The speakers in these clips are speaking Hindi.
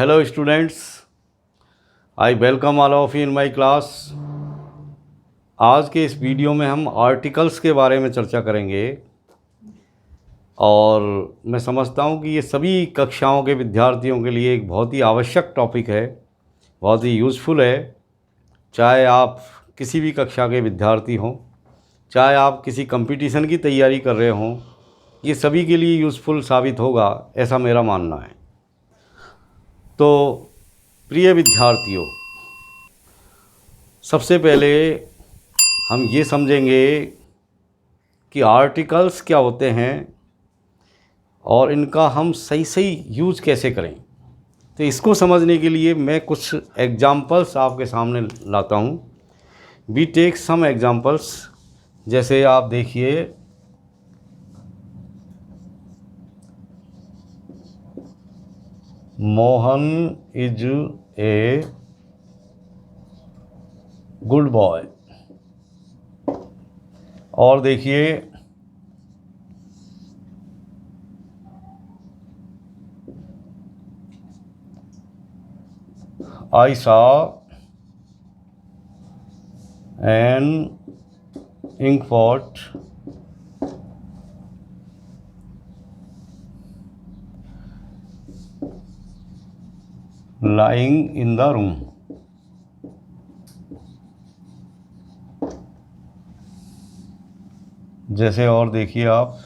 Hello students, I welcome all of you in my class। आज के इस वीडियो में हम आर्टिकल्स के बारे में चर्चा करेंगे और मैं समझता हूँ कि ये सभी कक्षाओं के विद्यार्थियों के लिए एक बहुत ही आवश्यक टॉपिक है, बहुत ही यूज़फुल है। चाहे आप किसी भी कक्षा के विद्यार्थी हों, चाहे आप किसी कंपटीशन की तैयारी कर रहे हों, ये सभी के लिए यूज़फुल साबित होगा, ऐसा मेरा मानना है। तो प्रिय विद्यार्थियों, सबसे पहले हम ये समझेंगे कि आर्टिकल्स क्या होते हैं और इनका हम सही यूज़ कैसे करें। तो इसको समझने के लिए मैं कुछ एग्जांपल्स आपके सामने लाता हूँ। We take some examples. जैसे आप देखिए, Mohan is a good boy. और देखिए, I saw an ink pot lying in the room। जैसे और देखिए आप,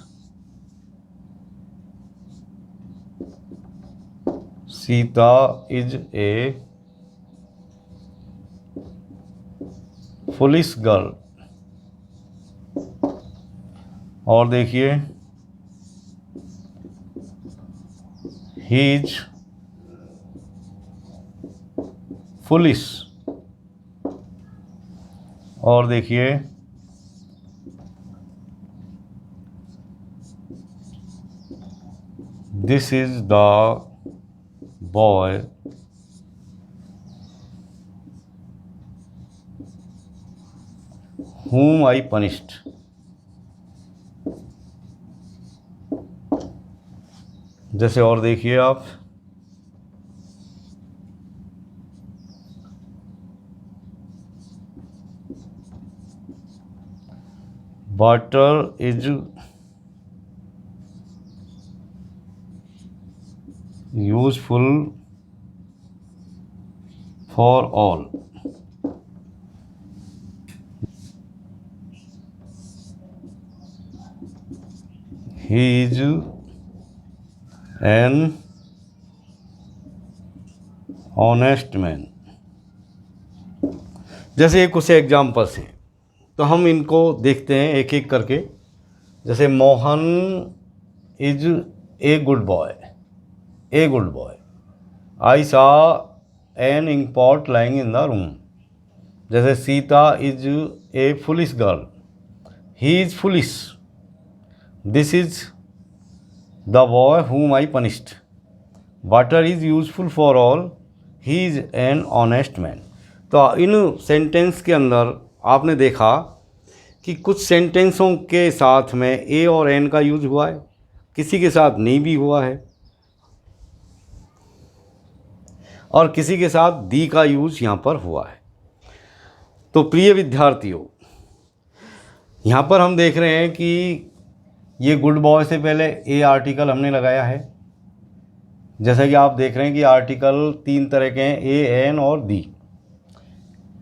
Sita is a foolish girl. और देखिए, ही इज फुलिश। और देखिए, this is the boy whom I punished। जैसे और देखिए आप, water is useful for all. He is an honest man. जैसे ये कुछ एग्जाम्पल्स हैं, तो हम इनको देखते हैं एक एक करके। जैसे Mohan is a good boy, a good boy. I saw an ink pot lying in the room. जैसे Sita is a foolish girl, he is foolish. This is the boy whom I punished। Water is useful for all, he is an honest man. तो इन सेंटेंस के अंदर आपने देखा कि कुछ सेंटेंसों के साथ में ए और एन का यूज हुआ है, किसी के साथ नहीं भी हुआ है, और किसी के साथ दी का यूज यहाँ पर हुआ है। तो प्रिय विद्यार्थियों, यहाँ पर हम देख रहे हैं कि ये गुड बॉय से पहले ए आर्टिकल हमने लगाया है। जैसा कि आप देख रहे हैं कि आर्टिकल तीन तरह के हैं, ए, एन और दी।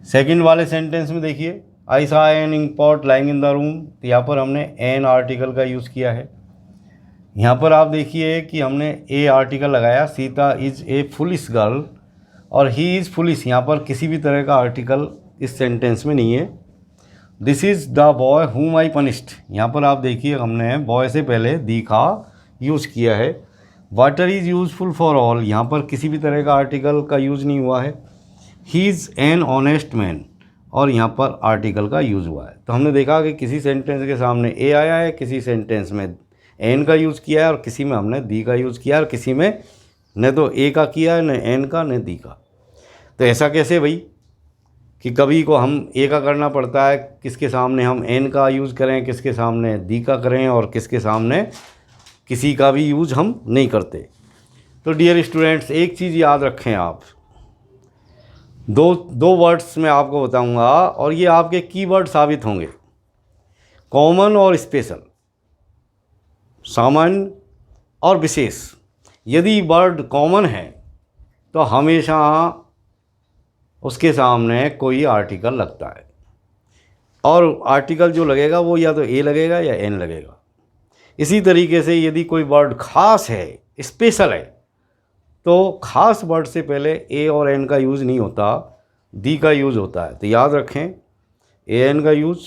सेकंड वाले सेंटेंस में देखिए, I saw an ink pot lying in the room, तो यहाँ पर हमने एन आर्टिकल का यूज़ किया है। यहाँ पर आप देखिए कि हमने ए आर्टिकल लगाया, Sita is a foolish girl, और ही इज़ फुलिश। यहाँ पर किसी भी तरह का आर्टिकल इस सेंटेंस में नहीं है। This is the boy whom I punished। यहाँ पर आप देखिए, हमने बॉय से पहले दी का यूज़ किया है। Water is useful for all, यहाँ पर किसी भी तरह का आर्टिकल का यूज़ नहीं हुआ है। He is an honest man, और यहाँ पर आर्टिकल का यूज़ हुआ है। तो हमने देखा कि किसी सेंटेंस के सामने ए आया है, किसी सेंटेंस में एन का यूज़ किया है, और किसी में हमने दी का यूज़ किया है, और किसी में न तो ए का किया है, न एन का, न दी का। तो ऐसा कैसे भाई कि कभी को हम ए का करना पड़ता है, किसके सामने हम एन का यूज़ करें, किसके सामने दी का करें, और किसके सामने किसी का भी यूज़ हम नहीं करते। तो डियर स्टूडेंट्स, एक चीज़ याद रखें आप, दो वर्ड्स मैं आपको बताऊंगा और ये आपके कीवर्ड साबित होंगे, कॉमन और स्पेशल, सामान्य और विशेष। यदि वर्ड कॉमन है तो हमेशा उसके सामने कोई आर्टिकल लगता है, और आर्टिकल जो लगेगा वो या तो ए लगेगा या एन लगेगा। इसी तरीके से यदि कोई वर्ड खास है, स्पेशल है, तो खास वर्ड से पहले ए और एन का यूज़ नहीं होता, दी का यूज़ होता है। तो याद रखें, ए एन का यूज़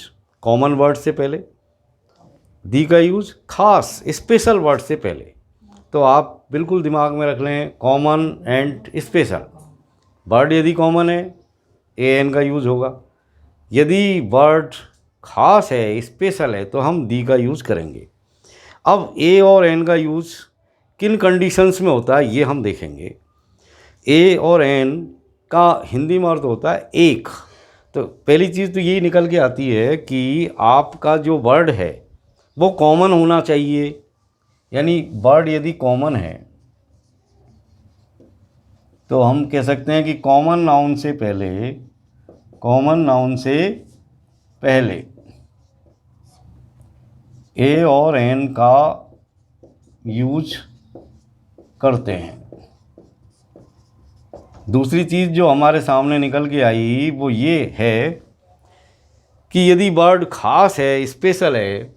कॉमन वर्ड से पहले, दी का यूज़ खास स्पेशल वर्ड से पहले। तो आप बिल्कुल दिमाग में रख लें, कॉमन एंड स्पेशल। वर्ड यदि कॉमन है, ए एन का यूज़ होगा। यदि वर्ड खास है, स्पेशल है, तो हम दी का यूज़ करेंगे। अब ए और एन का यूज़ किन कंडीशंस में होता है ये हम देखेंगे। ए और एन का हिंदी में अर्थ होता है एक। तो पहली चीज़ तो यही निकल के आती है कि आपका जो वर्ड है वो कॉमन होना चाहिए। यानी वर्ड यदि कॉमन है तो हम कह सकते हैं कि कॉमन नाउन से पहले ए और एन का यूज करते हैं। दूसरी चीज़ जो हमारे सामने निकल के आई वो ये है कि यदि वर्ड खास है, स्पेशल है,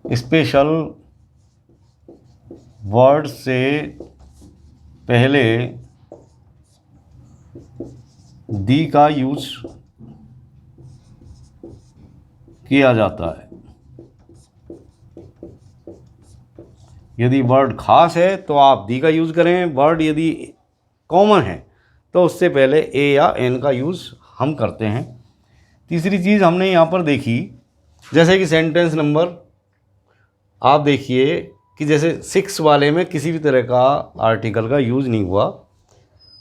स्पेशल वर्ड से पहले दी का यूज किया जाता है। यदि वर्ड खास है तो आप दी का यूज़ करें, वर्ड यदि कॉमन है तो उससे पहले ए या एन का यूज़ हम करते हैं। तीसरी चीज़ हमने यहाँ पर देखी, जैसे कि सेंटेंस नंबर आप देखिए कि जैसे 6 वाले में किसी भी तरह का आर्टिकल का यूज़ नहीं हुआ।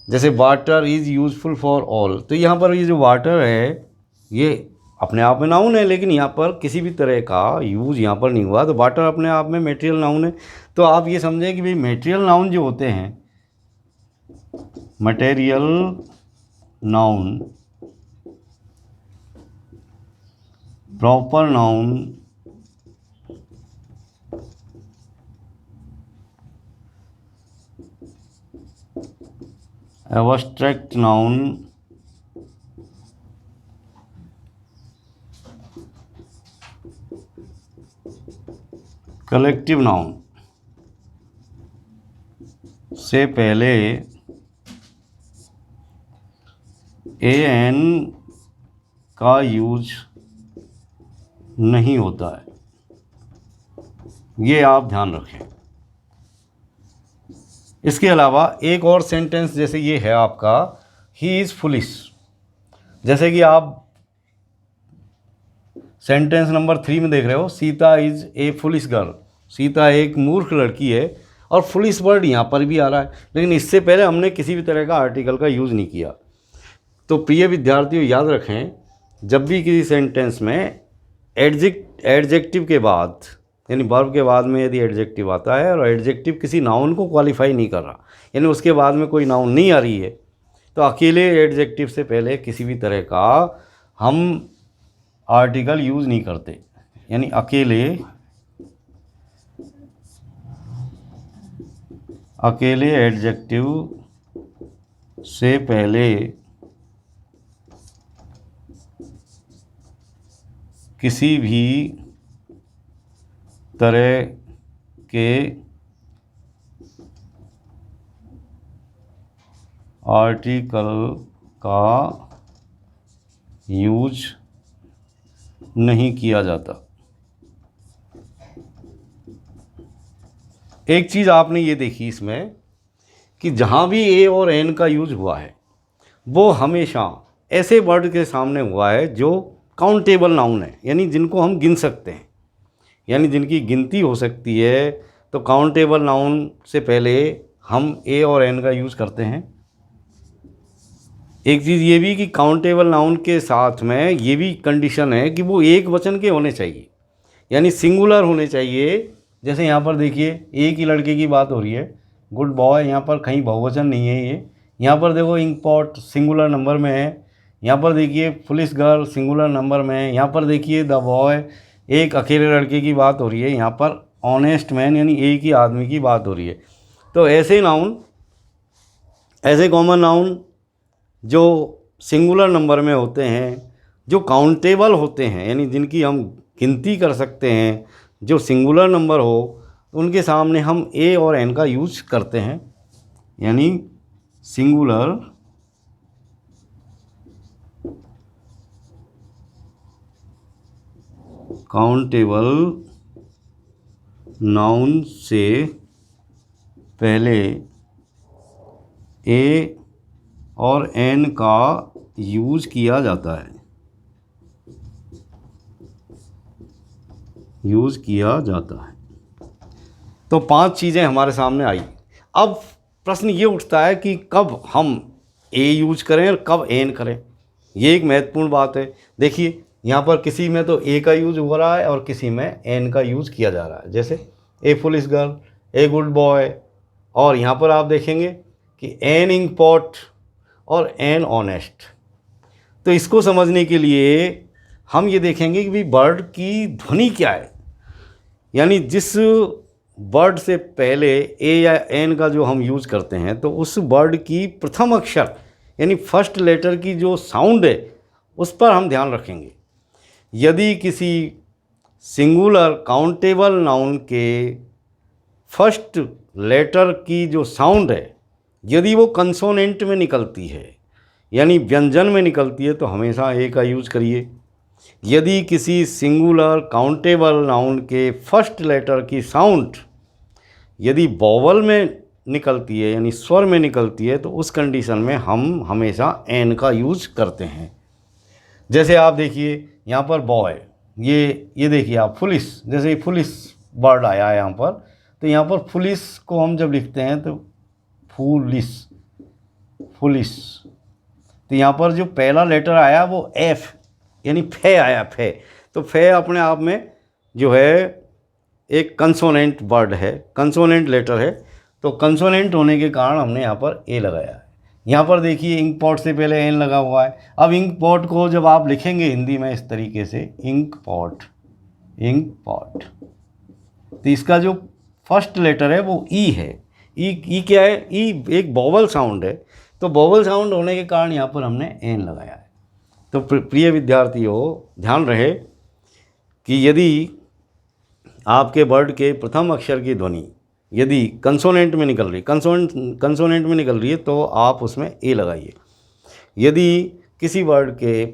जैसे water is useful for all, तो यहाँ पर ये जो वाटर है ये अपने आप में नाउन है, लेकिन यहाँ पर किसी भी तरह का यूज़ यहाँ पर नहीं हुआ। तो वाटर अपने आप में मटेरियल नाउन है। तो आप ये समझें कि भाई मटेरियल नाउन जो होते हैं, material noun, proper noun, abstract noun, collective noun से पहले ए एन का यूज नहीं होता है, ये आप ध्यान रखें। इसके अलावा एक और सेंटेंस जैसे ये है आपका, ही इज़ फुलिश। जैसे कि आप सेंटेंस नंबर 3 में देख रहे हो, Sita is a foolish girl, Sita एक मूर्ख लड़की है, और फुलिश वर्ड यहाँ पर भी आ रहा है, लेकिन इससे पहले हमने किसी भी तरह का आर्टिकल का यूज़ नहीं किया। तो प्रिय विद्यार्थियों, याद रखें, जब भी किसी सेंटेंस में एडजेक्टिव के बाद, यानी वर्ब के बाद में यदि एडजेक्टिव आता है और एडजेक्टिव किसी नाउन को क्वालिफाई नहीं कर रहा, यानी उसके बाद में कोई नाउन नहीं आ रही है, तो अकेले एडजेक्टिव से पहले किसी भी तरह का हम आर्टिकल यूज़ नहीं करते। यानी अकेले एडजेक्टिव से पहले किसी भी तरह के आर्टिकल का यूज नहीं किया जाता। एक चीज़ आपने ये देखी इसमें कि जहाँ भी ए और एन का यूज हुआ है वो हमेशा ऐसे वर्ड के सामने हुआ है जो काउंटेबल नाउन है, यानी जिनको हम गिन सकते हैं, यानी जिनकी गिनती हो सकती है। तो काउंटेबल नाउन से पहले हम ए और एन का यूज़ करते हैं। एक चीज़ ये भी कि काउंटेबल नाउन के साथ में ये भी कंडीशन है कि वो एक वचन के होने चाहिए। यानी सिंगुलर होने चाहिए। जैसे यहाँ पर देखिए एक ही लड़के की बात हो रही है, गुड बॉय, यहाँ पर कहीं बहुवचन नहीं है ये। यहाँ पर देखो इंक पॉट सिंगुलर नंबर में है। यहाँ पर देखिए पुलिस गर्ल सिंगुलर नंबर में है। यहाँ पर देखिए द बॉय, एक अकेले लड़के की बात हो रही है। यहाँ पर ऑनेस्ट मैन यानी एक ही आदमी की बात हो रही है। तो ऐसे नाउन, ऐसे कॉमन नाउन जो सिंगुलर नंबर में होते हैं, जो काउंटेबल होते हैं यानी जिनकी हम गिनती कर सकते हैं, जो सिंगुलर नंबर हो, उनके सामने हम ए और एन का यूज करते हैं। यानी सिंगुलर काउंटेबल नाउन से पहले ए और एन का यूज किया जाता है, यूज किया जाता है। तो 5 चीज़ें हमारे सामने आई। अब प्रश्न ये उठता है कि कब हम ए यूज करें और कब एन करें। ये एक महत्वपूर्ण बात है। देखिए यहाँ पर किसी में तो ए का यूज हो रहा है और किसी में एन का यूज किया जा रहा है। जैसे a police girl, a good boy, और यहाँ पर आप देखेंगे कि एन इंक पॉट और एन ऑनेस्ट। तो इसको समझने के लिए हम ये देखेंगे कि भाई वर्ड की ध्वनि क्या है। यानी जिस वर्ड से पहले ए या एन का जो हम यूज़ करते हैं, तो उस वर्ड की प्रथम अक्षर यानी फर्स्ट लेटर की जो साउंड है उस पर हम ध्यान रखेंगे। यदि किसी सिंगुलर काउंटेबल नाउन के फर्स्ट लेटर की जो साउंड है, यदि वो कंसोनेंट में निकलती है यानी व्यंजन में निकलती है, तो हमेशा ए का यूज़ करिए। यदि किसी सिंगुलर काउंटेबल नाउन के फर्स्ट लेटर की साउंड यदि वॉवल में निकलती है यानी स्वर में निकलती है, तो उस कंडीशन में हम हमेशा एन का यूज़ करते हैं। जैसे आप देखिए यहाँ पर बॉय, ये देखिए आप पुलिस, जैसे पुलिस वर्ड आया है यहाँ पर, तो यहाँ पर पुलिस को हम जब लिखते हैं तो पुलिस, तो यहाँ पर जो पहला लेटर आया वो एफ यानी फे आया, फे। तो फे अपने आप में जो है एक कंसोनेंट वर्ड है, कंसोनेंट लेटर है। तो कंसोनेंट होने के कारण हमने यहाँ पर ए लगाया है। यहाँ पर देखिए इंक पॉट से पहले एन लगा हुआ है। अब इंक पॉट को जब आप लिखेंगे हिंदी में इस तरीके से इंक पॉट, इंक पॉट, तो इसका जो फर्स्ट लेटर है वो ई है। ई क्या है? ई एक वोवल साउंड है। तो वोवल साउंड होने के कारण यहाँ पर हमने एन लगाया है। तो प्रिय विद्यार्थियों, ध्यान रहे कि यदि आपके वर्ड के प्रथम अक्षर की ध्वनि यदि कंसोनेंट में निकल रही, कंसोनेंट में निकल रही है, तो आप उसमें ए लगाइए। यदि किसी वर्ड के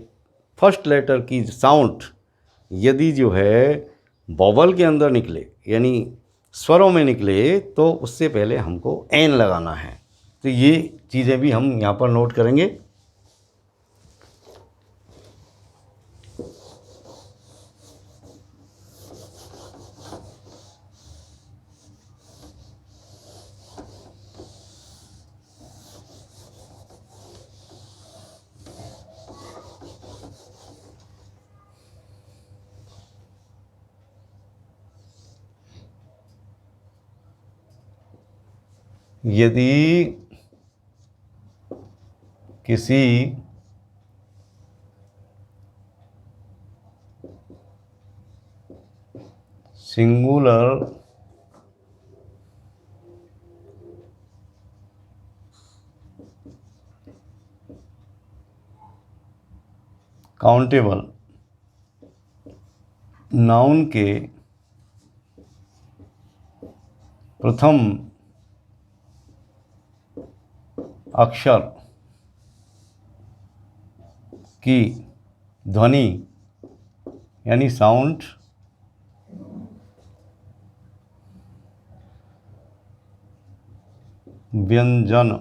फर्स्ट लेटर की साउंड यदि जो है वोवल के अंदर निकले यानी स्वरों में निकले, तो उससे पहले हमको एन लगाना है। तो ये चीज़ें भी हम यहाँ पर नोट करेंगे। यदि किसी सिंगुलर काउंटेबल नाउन के प्रथम अक्षर की ध्वनि यानी साउंड व्यंजन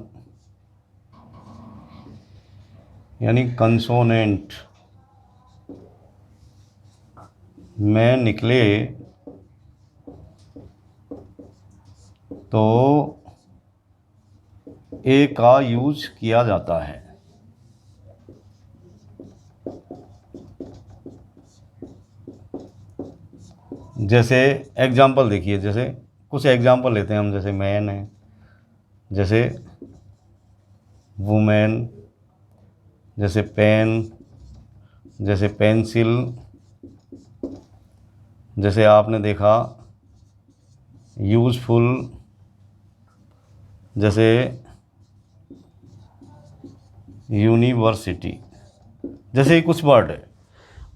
यानी कंसोनेंट में निकले तो ए का यूज किया जाता है। जैसे एग्जाम्पल देखिए, जैसे कुछ एग्जाम्पल लेते हैं हम, जैसे मैन है, जैसे वुमेन, जैसे पेन, जैसे पेंसिल, जैसे आपने देखा यूज़फुल, जैसे यूनिवर्सिटी, जैसे कुछ वर्ड है।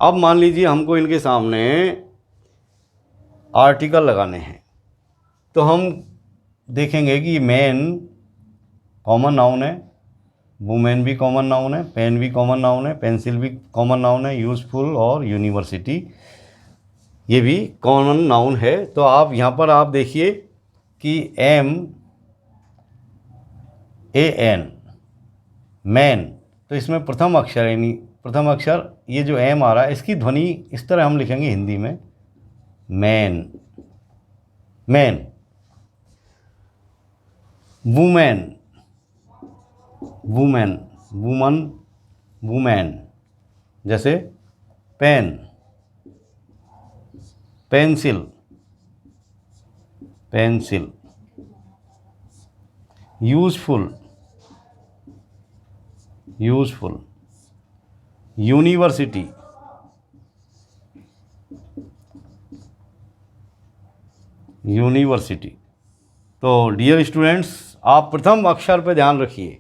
अब मान लीजिए हमको इनके सामने आर्टिकल लगाने हैं, तो हम देखेंगे कि मैन कॉमन नाउन है, वुमेन भी कॉमन नाउन है, पेन भी कॉमन नाउन है, पेंसिल भी कॉमन नाउन है, यूज़फुल और यूनिवर्सिटी ये भी कॉमन नाउन है। तो आप यहाँ पर आप देखिए कि MAN मैन, तो इसमें प्रथम अक्षर यानी प्रथम अक्षर ये जो M आ रहा है इसकी ध्वनि इस तरह हम लिखेंगे हिंदी में man, man. Women, women, woman, women, जैसे pen, pencil, pencil. Useful, useful. University, university. तो डियर स्टूडेंट्स, आप प्रथम अक्षर पर ध्यान रखिए।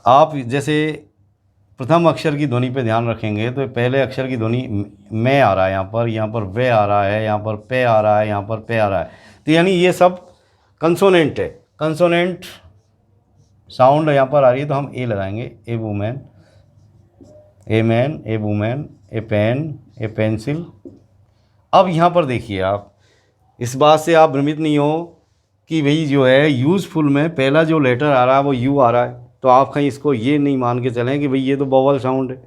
आप जैसे प्रथम अक्षर की ध्वनि पे ध्यान रखेंगे तो पहले अक्षर की ध्वनि में आ रहा है, यहाँ पर वे आ रहा है, यहाँ पर पे आ रहा है, यहाँ पर पे आ रहा है। तो यानी ये सब कंसोनेंट है, कंसोनेंट साउंड यहाँ पर आ रही है तो हम ए लगाएंगे। A women, a man, a women, a pen, a pencil. अब यहाँ पर देखिए, आप इस बात से आप भ्रमित नहीं हो कि भाई जो है यूज़फुल में पहला जो लेटर आ रहा है वो यू आ रहा है, तो आप कहीं इसको ये नहीं मान के चलें कि भाई ये तो वोवल साउंड है।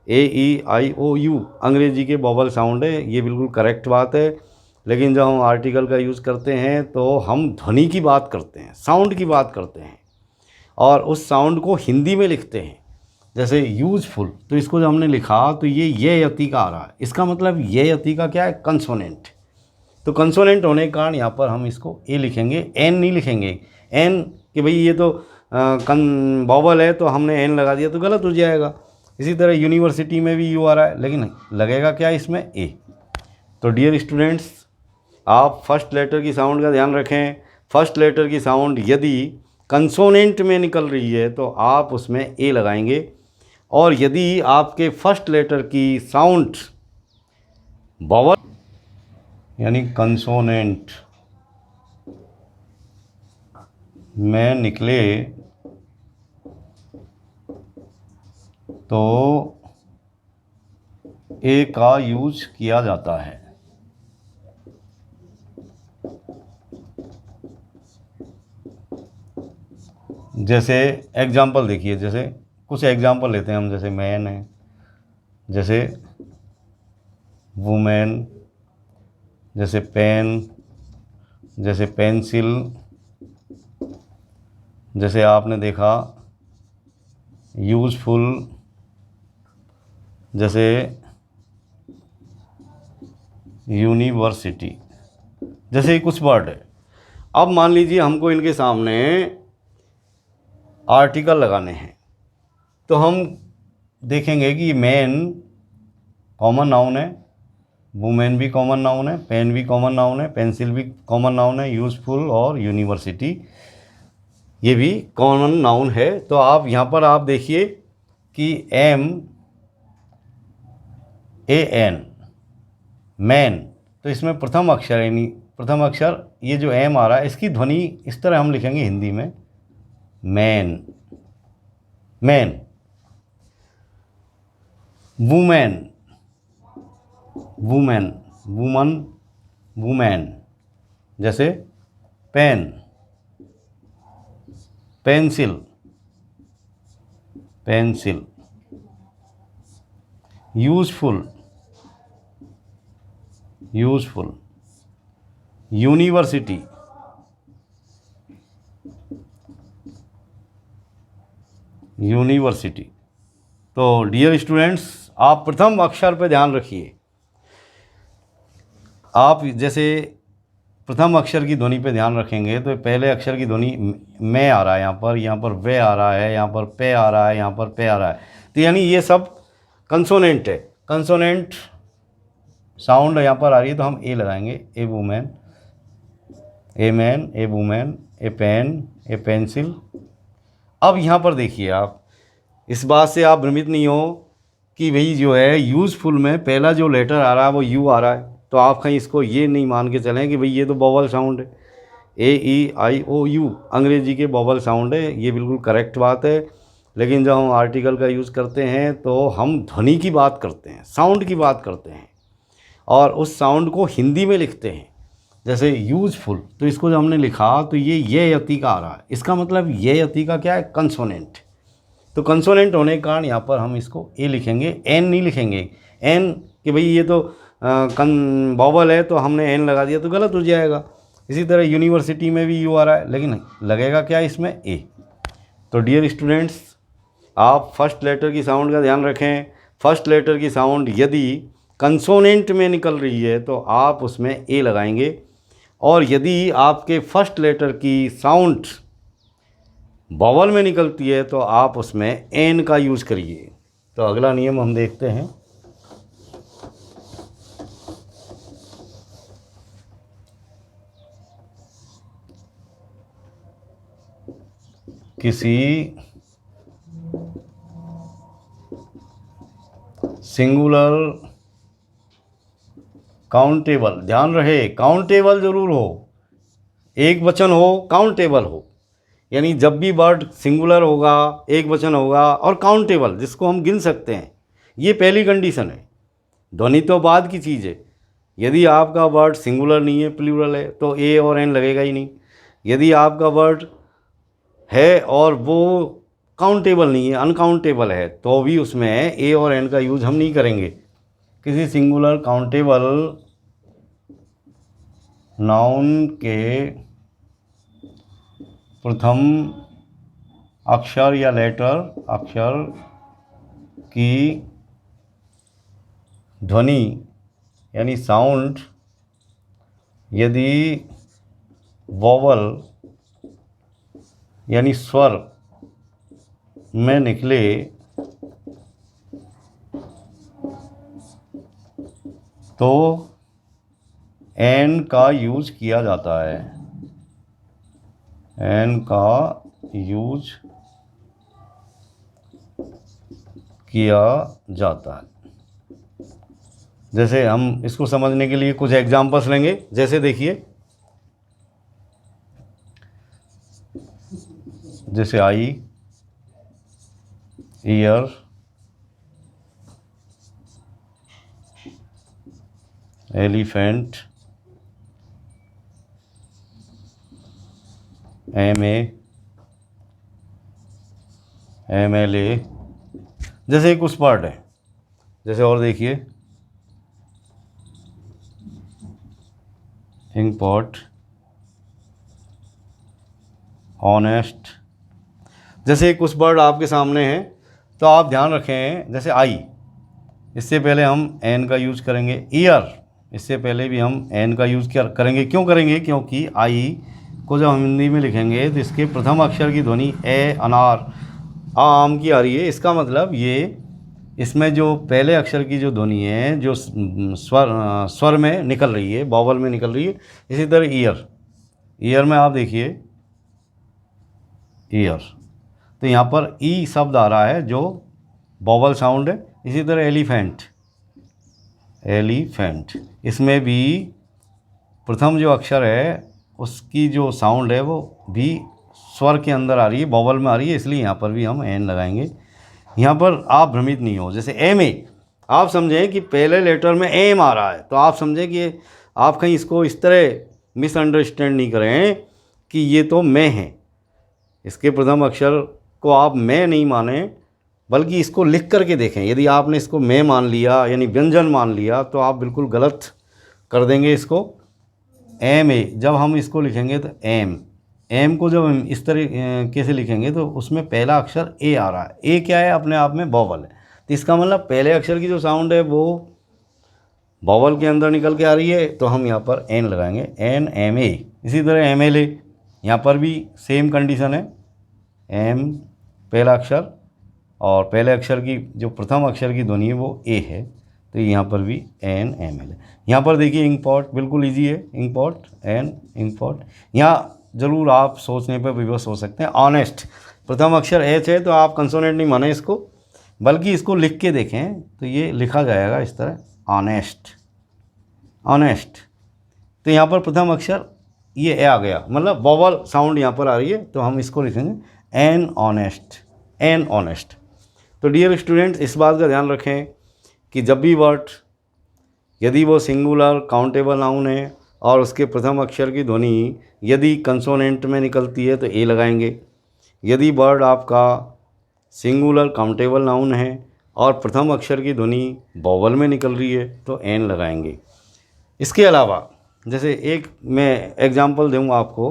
AEIOU अंग्रेजी के वोवल साउंड है, ये बिल्कुल करेक्ट बात है। लेकिन जब हम आर्टिकल का यूज़ करते हैं तो हम ध्वनि की बात करते हैं, साउंड की बात करते हैं, और उस साउंड को हिंदी में लिखते हैं। जैसे यूज़फुल, तो इसको जब हमने लिखा तो ये यति का आ रहा है, इसका मतलब ये यति का क्या है, कंसोनेंट। तो कंसोनेंट होने के कारण यहाँ पर हम इसको ए लिखेंगे, एन नहीं लिखेंगे। एन कि भाई ये तो वॉवल है तो हमने एन लगा दिया तो गलत हो जाएगा। इसी तरह यूनिवर्सिटी में भी यू आ रहा है, लेकिन लगेगा क्या इसमें, ए। तो डियर स्टूडेंट्स, आप फर्स्ट लेटर की साउंड का ध्यान रखें। फर्स्ट लेटर की साउंड यदि कंसोनेंट में निकल रही है तो आप उसमें ए लगाएंगे, और यदि आपके फर्स्ट लेटर की साउंड वॉवल यानी कंसोनेंट में निकले तो ए का यूज किया जाता है। जैसे एग्जाम्पल देखिए, जैसे कुछ एग्जाम्पल लेते हैं हम, जैसे मैन है, जैसे वुमेन, जैसे पेन, जैसे पेंसिल, जैसे आपने देखा यूज़फुल, जैसे यूनिवर्सिटी, जैसे कुछ वर्ड है। अब मान लीजिए हमको इनके सामने आर्टिकल लगाने हैं, तो हम देखेंगे कि मैन कॉमन नाउन है, वुमेन भी कॉमन नाउन है, पेन भी कॉमन नाउन है, पेंसिल भी कॉमन नाउन है, यूज़फुल और यूनिवर्सिटी ये भी कॉमन नाउन है। तो आप यहाँ पर आप देखिए कि MAN मैन, तो इसमें प्रथम अक्षर यानी प्रथम अक्षर ये जो M आ रहा है इसकी ध्वनि इस तरह हम लिखेंगे हिंदी में man, man. Women, women, woman, women, जैसे pen, pencil, pencil. Useful, useful. University, university. तो डियर स्टूडेंट्स, आप प्रथम अक्षर पर ध्यान रखिए। आप जैसे प्रथम अक्षर की ध्वनि पे ध्यान रखेंगे तो पहले अक्षर की ध्वनि में आ रहा है, यहाँ पर वे आ रहा है, यहाँ पर पे आ रहा है, यहाँ पर पे आ रहा है। तो यानी ये सब कंसोनेंट है। कंसोनेंट साउंड यहाँ पर आ रही है तो हम ए लगाएंगे। A women, a man, a women, a pen, a pencil. अब यहाँ पर देखिए, आप इस बात से आप भ्रमित नहीं हो कि भाई जो है यूज़फुल में पहला जो लेटर आ रहा है वो यू आ रहा है, तो आप कहीं इसको ये नहीं मान के चलें कि भाई ये तो वोवल साउंड है। ए ई आई ओ यू अंग्रेजी के वोवल साउंड है, ये बिल्कुल करेक्ट बात है। लेकिन जब हम आर्टिकल का यूज़ करते हैं तो हम ध्वनि की बात करते हैं, साउंड की बात करते हैं, और उस साउंड को हिंदी में लिखते हैं। जैसे यूज़फुल, तो इसको जब हमने लिखा तो ये यति का आ रहा है, इसका मतलब ये यति का क्या है, कंसोनेंट। तो कंसोनेंट होने के कारण यहाँ पर हम इसको ए लिखेंगे, एन नहीं लिखेंगे। एन कि भाई ये तो वॉवल है तो हमने एन लगा दिया तो गलत हो जाएगा। इसी तरह यूनिवर्सिटी में भी यू आ रहा है, लेकिन लगेगा क्या इसमें, ए। तो डियर स्टूडेंट्स, आप फर्स्ट लेटर की साउंड का ध्यान रखें। फर्स्ट लेटर की साउंड यदि कंसोनेंट में निकल रही है तो आप उसमें ए लगाएंगे, और यदि आपके फर्स्ट लेटर की साउंड वॉवल में निकलती है तो आप उसमें एन का यूज़ करिए। तो अगला नियम हम देखते हैं। किसी सिंगुलर काउंटेबल, ध्यान रहे काउंटेबल ज़रूर हो, एक वचन हो, काउंटेबल हो। यानी जब भी वर्ड सिंगुलर होगा, एक वचन होगा और काउंटेबल जिसको हम गिन सकते हैं, ये पहली कंडीशन है। ध्वनि तो बाद की चीज़ है। यदि आपका वर्ड सिंगुलर नहीं है, प्लूरल है, तो ए और एन लगेगा ही नहीं। यदि आपका वर्ड है और वो काउंटेबल नहीं है, अनकाउंटेबल है, तो भी उसमें ए और एन का यूज़ हम नहीं करेंगे। किसी सिंगुलर काउंटेबल नाउन के प्रथम अक्षर या लेटर अक्षर की ध्वनि यानी साउंड यदि वोवल यानी स्वर में निकले तो एन का यूज किया जाता है। एन का यूज किया जाता है। जैसे हम इसको समझने के लिए कुछ एग्जांपल्स लेंगे। जैसे देखिए, जैसे आई, ईयर, एलिफेंट, MA, MLA, जैसे कुछ पार्ट है। जैसे और देखिए, इंकपॉट, ऑनेस्ट, जैसे कुछ वर्ड आपके सामने हैं तो आप ध्यान रखें। जैसे आई, इससे पहले हम एन का यूज़ करेंगे। ईयर, इससे पहले भी हम एन का यूज़ करेंगे। क्यों करेंगे? क्योंकि आई को जब हम हिंदी में लिखेंगे तो इसके प्रथम अक्षर की ध्वनि ए, अनार, आम की आ रही है। इसका मतलब ये इसमें जो पहले अक्षर की जो ध्वनि है जो स्वर में निकल रही है, वॉवल में निकल रही है। इसी तरह ईयर, ईयर में आप देखिए ईयर, तो यहाँ पर ई शब्द आ रहा है जो वॉवल साउंड है। इसी तरह एलिफेंट, एलिफेंट, इसमें भी प्रथम जो अक्षर है उसकी जो साउंड है वो भी स्वर के अंदर आ रही है, वॉवल में आ रही है, इसलिए यहाँ पर भी हम एन लगाएंगे। यहाँ पर आप भ्रमित नहीं हो। जैसे एम ए, आप समझें कि पहले लेटर में एम आ रहा है तो आप समझें कि आप कहीं इसको इस तरह मिसअंडरस्टैंड नहीं करें कि ये तो मैं है। इसके प्रथम अक्षर को आप मैं नहीं माने, बल्कि इसको लिख करके देखें। यदि आपने इसको मैं मान लिया यानी व्यंजन मान लिया तो आप बिल्कुल गलत कर देंगे इसको। एम ए, जब हम इसको लिखेंगे तो एम, एम को जब हम इस तरीके से लिखेंगे तो उसमें पहला अक्षर ए आ रहा है। ए क्या है? अपने आप में वॉवल है। तो इसका मतलब पहले अक्षर की जो साउंड है वो वॉवल के अंदर निकल के आ रही है तो हम यहाँ पर एन लगाएंगे, एन एम ए। इसी तरह एम एल ए, यहाँ पर भी सेम कंडीशन है, एम पहला अक्षर और पहले अक्षर की जो प्रथम अक्षर की ध्वनि है वो ए है, तो यहाँ पर भी एन एम एल है। यहाँ पर देखिए इंक पॉट बिल्कुल ईजी है, ink pot an ink pot. यहाँ ज़रूर आप सोचने पर विवश हो सकते हैं। ऑनेस्ट, प्रथम अक्षर एच है तो आप कंसोनेंट नहीं माने इसको, बल्कि इसको लिख के देखें तो ये लिखा जाएगा इस तरह, ऑनेस्ट, ऑनेस्ट। तो यहाँ पर प्रथम अक्षर ये ए आ गया, मतलब वॉवल साउंड यहाँ पर आ रही है, तो हम इसको लिखेंगे एन ऑनेस्ट, एन ऑनेस्ट। तो डियर स्टूडेंट्स, इस बात का ध्यान रखें कि जब भी वर्ड, यदि वो सिंगुलर काउंटेबल नाउन है और उसके प्रथम अक्षर की ध्वनि यदि कंसोनेंट में निकलती है तो ए लगाएंगे। यदि वर्ड आपका सिंगुलर काउंटेबल नाउन है और प्रथम अक्षर की ध्वनि वॉवल में निकल रही है तो एन लगाएंगे। इसके अलावा जैसे एक मैं एग्जांपल दूंगा आपको,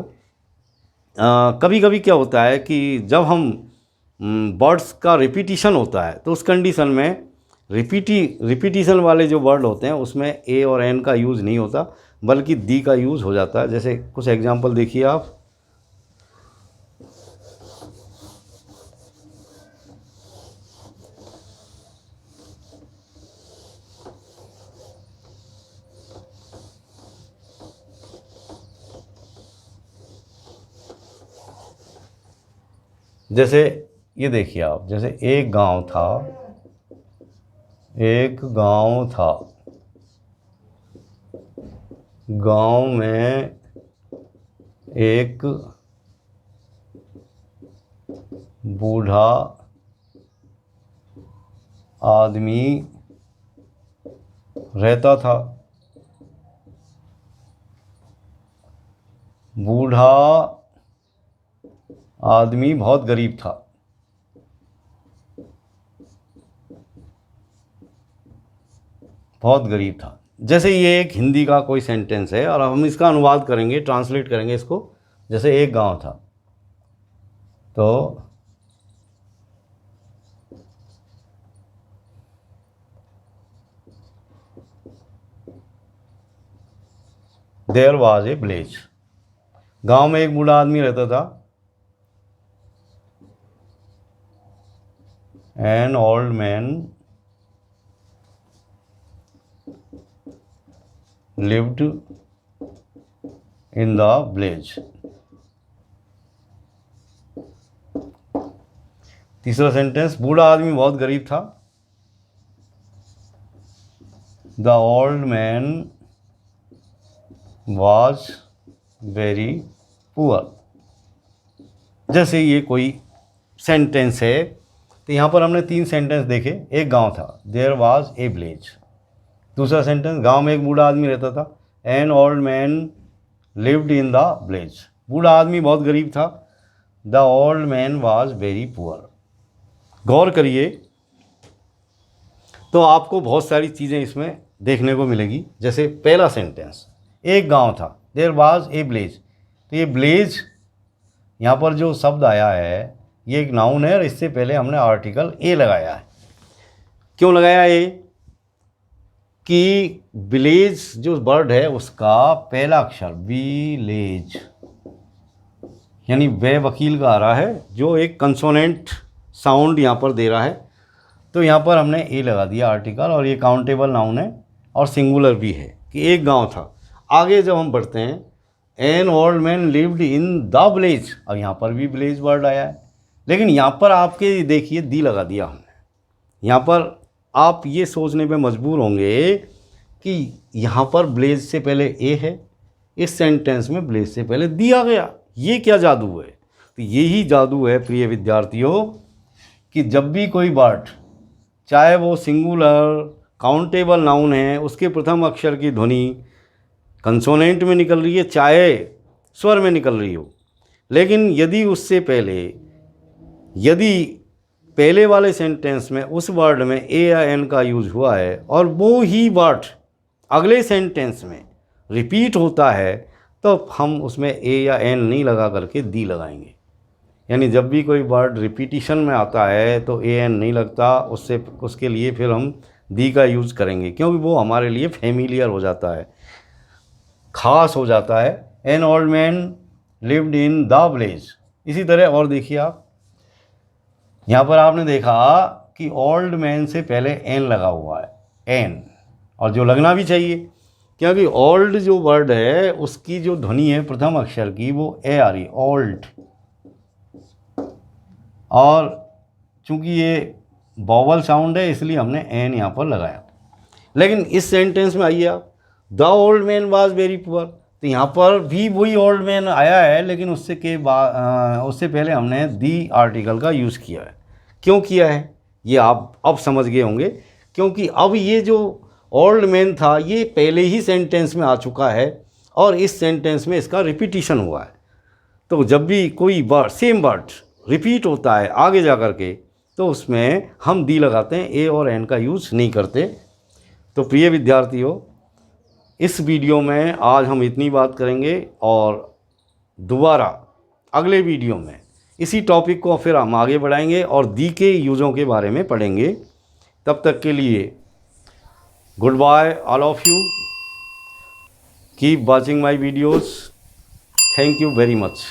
कभी कभी क्या होता है कि जब हम वर्ड्स का रिपीटिशन होता है तो उस कंडीशन में रिपीटिशन वाले जो वर्ड होते हैं उसमें ए और एन का यूज़ नहीं होता, बल्कि दी का यूज़ हो जाता है। जैसे कुछ एग्जांपल देखिए आप, जैसे ये देखिए आप, जैसे एक गांव था, एक गांव था, गांव में एक बूढ़ा आदमी रहता था। बूढ़ा आदमी बहुत गरीब था। बहुत गरीब था। जैसे ये एक हिंदी का कोई सेंटेंस है और हम इसका अनुवाद करेंगे, ट्रांसलेट करेंगे इसको। जैसे एक गांव था, तो देयर वाज ए विलेज। गांव में एक बूढ़ा आदमी रहता था। An old man lived in the village. तीसरा सेंटेंस, बूढ़ा आदमी बहुत गरीब था। The old man was very poor. जैसे ये कोई सेंटेंस है, तो यहाँ पर हमने 3 सेंटेंस देखे। एक गांव था, देयर वाज ए विलेज। दूसरा सेंटेंस, गांव में एक बूढ़ा आदमी रहता था। An old man lived in the village. बूढ़ा आदमी बहुत गरीब था। The old man was very poor. गौर करिए तो आपको बहुत सारी चीज़ें इसमें देखने को मिलेगी। जैसे पहला सेंटेंस, एक गांव था, देयर वाज ए विलेज। तो ये विलेज यहाँ पर जो शब्द आया है ये एक नाउन है और इससे पहले हमने आर्टिकल ए लगाया है। क्यों लगाया ए? कि विलेज जो वर्ड है उसका पहला अक्षर विलेज, यानी वे वकील का आ रहा है, जो एक कंसोनेंट साउंड यहाँ पर दे रहा है। तो यहाँ पर हमने ए लगा दिया आर्टिकल, और ये काउंटेबल नाउन है और सिंगुलर भी है कि एक गांव था। आगे जब हम बढ़ते हैं, N old man lived in the village, अब यहाँ पर भी विलेज वर्ड आया है, लेकिन यहाँ पर आपके देखिए दी लगा दिया हमने। यहाँ पर आप ये सोचने पे मजबूर होंगे कि यहाँ पर विलेज से पहले ए है, इस सेंटेंस में विलेज से पहले दी आ गया। ये क्या जादू है? तो यही जादू है प्रिय विद्यार्थियों कि जब भी कोई वर्ड, चाहे वो सिंगुलर काउंटेबल नाउन है, उसके प्रथम अक्षर की ध्वनि कंसोनेंट में निकल रही है, चाहे स्वर में निकल रही हो, लेकिन यदि उससे पहले, यदि पहले वाले सेंटेंस में उस वर्ड में ए या एन का यूज हुआ है और वो ही वर्ड अगले सेंटेंस में रिपीट होता है, तो हम उसमें ए या एन नहीं लगा करके दी लगाएंगे। यानी जब भी कोई वर्ड रिपीटिशन में आता है तो ए एन नहीं लगता, उसके लिए फिर हम दी का यूज़ करेंगे, क्योंकि वो हमारे लिए फेमिलियर हो जाता है, ख़ास हो जाता है। N old man lived in the village. इसी तरह और देखिए आप, यहाँ पर आपने देखा कि ओल्ड मैन से पहले एन लगा हुआ है, एन, और जो लगना भी चाहिए, क्योंकि ओल्ड जो वर्ड है उसकी जो ध्वनि है प्रथम अक्षर की वो ए आ रही, ओल्ड। और चूंकि ये वॉवल साउंड है इसलिए हमने एन यहाँ पर लगाया। लेकिन इस सेंटेंस में आइए आप, the old man was very poor, तो यहाँ पर भी वही ओल्ड मैन आया है, लेकिन उससे उससे पहले हमने दी आर्टिकल का यूज़ किया है। क्यों किया है ये आप अब समझ गए होंगे, क्योंकि अब ये जो ओल्ड मैन था ये पहले ही सेंटेंस में आ चुका है और इस सेंटेंस में इसका रिपीटिशन हुआ है। तो जब भी कोई वर्ड, सेम वर्ड रिपीट होता है आगे जा कर के, तो उसमें हम दी लगाते हैं, ए और एन का यूज़ नहीं करते। तो प्रिय विद्यार्थियों, इस वीडियो में आज हम इतनी बात करेंगे और दोबारा अगले वीडियो में इसी टॉपिक को फिर हम आगे बढ़ाएंगे और दी के यूज़ों के बारे में पढ़ेंगे। तब तक के लिए good bye all of you, keep watching my videos, thank you very much.